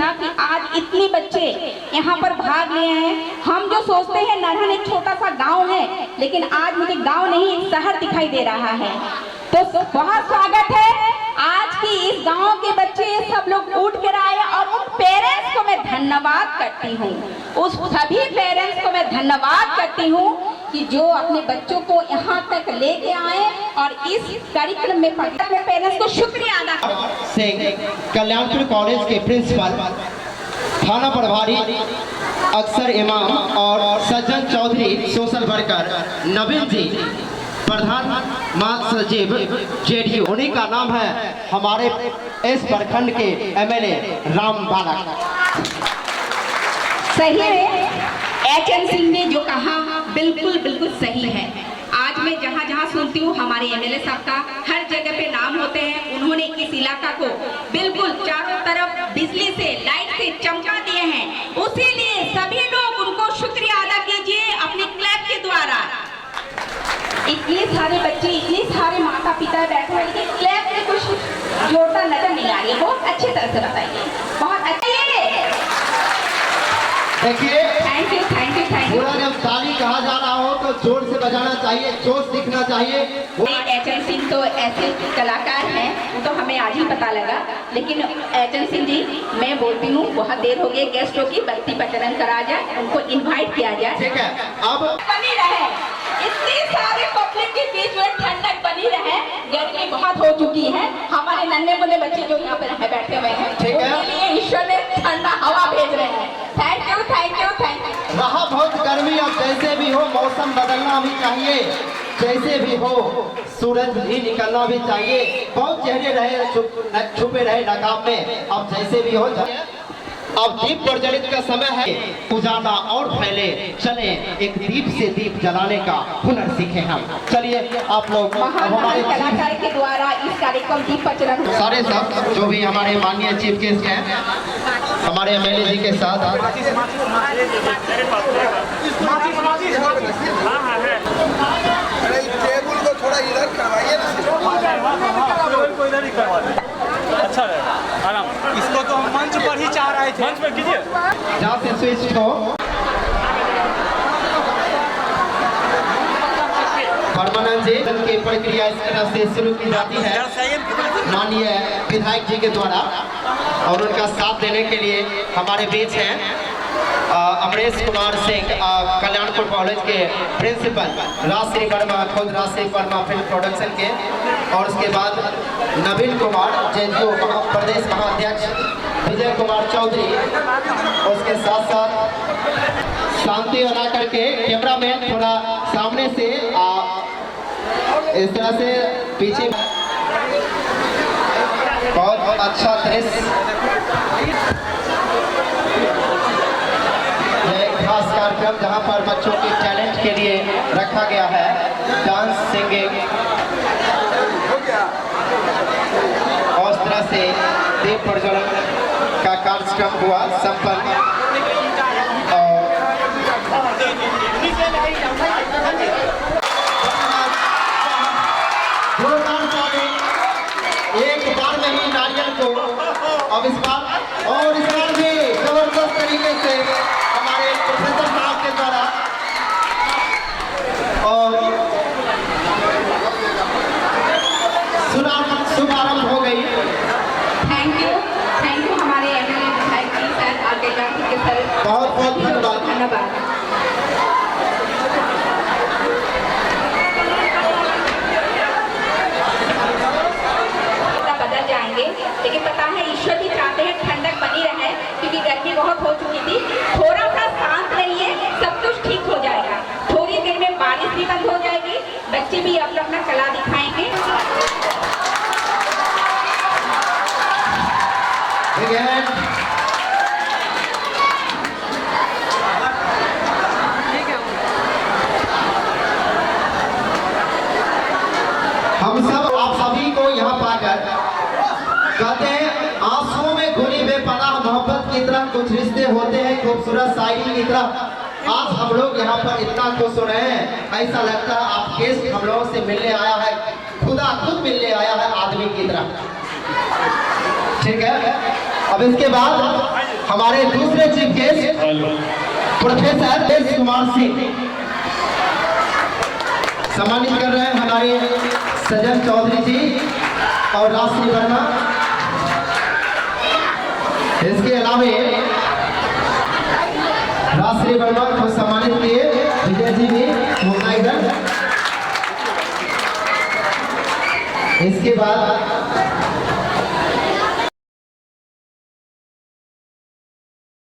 था कि आज इतने बच्चे यहाँ पर भाग लिए हैं। हम जो सोचते हैं नरहन एक छोटा सा गांव है, लेकिन आज मुझे गांव नहीं एक शहर दिखाई दे रहा है। तो बहुत स्वागत है आज की इस गांव के बच्चे सब लोग उठ कर आए और उन पेरेंट्स को मैं धन्यवाद करती हूँ, उस सभी पेरेंट्स को मैं धन्यवाद करती हूँ कि जो अपने बच्चों को यहाँ तक लेके आए और इस कार्यक्रम में पढ़ने पेरेंट्स को शुक्रिया अदा सिंह कल्याणपुर कॉलेज के प्रिंसिपल, थाना प्रभारी अक्सर इमाम और सज्जन चौधरी सोशल वर्कर, नवीन जी प्रधान मां सचिव जेडीयू, उन्हीं का नाम है हमारे इस प्रखंड के एमएलए राम बालक। सही है, एचएन सिंह ने जो कहा बिल्कुल बिल्कुल सही है। आज मैं जहाँ जहाँ सुनती हूँ हमारे एमएलए साहब का हर जगह पे नाम होते हैं। उन्होंने इस इलाका को बिल्कुल चारों तरफ बिजली से लाइट से चमका दिए हैं। उसी लिए सभी लोग उनको शुक्रिया अदा कीजिए अपने क्लैप के द्वारा। इतने सारे बच्चे, इतने सारे माता पिता बैठे हुए, लेकिन क्लैप में कुछ जोड़ता नजर नहीं आ रही है। बहुत अच्छी तरह से बताइए, बहुत अच्छा। देखिए, thank you thank you thank you. पूरा जब ताली कहा जा रहा हो तो जोर से बजाना चाहिए, जोश दिखना चाहिए। एचएन सिंह तो ऐसे कलाकार हैं, तो हमें आज ही पता लगा। लेकिन एचएन सिंह जी, मैं बोलती हूँ बहुत देर हो गई, गेस्टों की बत्ती प्रचलन करा जाए, उनको इनवाइट किया जाए। ठीक है, अब बनी रहे, इतने सारे पब्लिक के बीच में ठंडक बनी रहे। गर्मी बहुत हो चुकी है, हमारे नन्हे मुन्ने बच्चे जो यहाँ पे बैठे हुए हैं, उनके लिए ईश्वर ने ठंडा हवा भेज रहे हैं। Thank you thank you thank you. रहा बहुत गर्मी, अब जैसे भी हो मौसम बदलना भी चाहिए, जैसे भी हो सूरज भी निकलना भी चाहिए। बहुत चेहरे रहे छुपे रहे नकाब में, अब जैसे भी हो जाए। अब दीप प्रज्वलित का समय है, उजाला और फैले, चले एक दीप से दीप जलाने का हुनर सीखे हम। चलिए आप लोग हमारे कलाकार के द्वारा इस कार्यक्रम दीप प्रज्वलन सारे सब जो भी हमारे माननीय चीफ गेस्ट हैं, हमारे एमएलए जी के साथ टेबल को थोड़ा इधर करवाइए ना। अच्छा आराम, इसको तो हम मंच पर ही चाह रहे थे। मंच पर कीजिए, जहाँ से स्विच को परमानंद जी की प्रक्रिया इस तरह से शुरू की जाती है माननीय विधायक जी के द्वारा, और उनका साथ देने के लिए हमारे बीच हैं अमरेश कुमार सिंह, कल्याणपुर कॉलेज के प्रिंसिपल, राजश्री वर्मा, खुद राजश्री वर्मा फिल्म प्रोडक्शन के, और उसके बाद नवीन कुमार जेडीयू प्रदेश महाअध्यक्ष, विजय कुमार चौधरी, उसके साथ साथ शांति बना करके कैमरामैन थोड़ा सामने से इस तरह से पीछे। बहुत अच्छा दृश्य, खास कार्यक्रम जहां पर बच्चों के टैलेंट के लिए रखा गया है, डांस, सिंगिंग, और इस तरह से दीप प्रज्वलन का कार्यक्रम हुआ संपन्न। एक बार में ही नारियल को अब इस बार और इस बार भी जबरदस्त तरीके से हमारे प्रोफेसर साहब के द्वारा और शुभारंभ हो गई। थैंक यू हमारे एमएलए विधायक जी सर, आगे के सर, बहुत बहुत धन्यवाद। धन्यवाद। बदल जाएंगे, लेकिन पता है ईश्वर भी चाहते हैं ठंडक बनी रहे, क्योंकि गर्मी बहुत हो चुकी थी। थोड़ा सा शांत रहिए, सब कुछ ठीक हो जाएगा। थोड़ी देर में बारिश भी बंद हो जाएगी, बच्चे भी अपना अपना कला दिखाएंगे। हम सब आप सभी को यहाँ पाकर कहते हैं आंसुओं में घुली बेपनाह मोहब्बत की तरह कुछ रिश्ते होते हैं, खूबसूरत शायरी की तरह। आज हम लोग यहाँ पर इतना खुश हो रहे हैं, ऐसा लगता है आप गेस्ट हम लोगों से मिलने आया है, खुदा खुद मिलने आया है आदमी की तरह। ठीक है, अब इसके बाद हमारे दूसरे chief guest professor S Kumar Singh सम्मानित कर रहे हैं हमारे सजन चौधरी जी और राजश्री वर्मा। इसके अलावा राजश्री वर्मा को सम्मानित किए विजय जी भी मुंबईगढ़। इसके बाद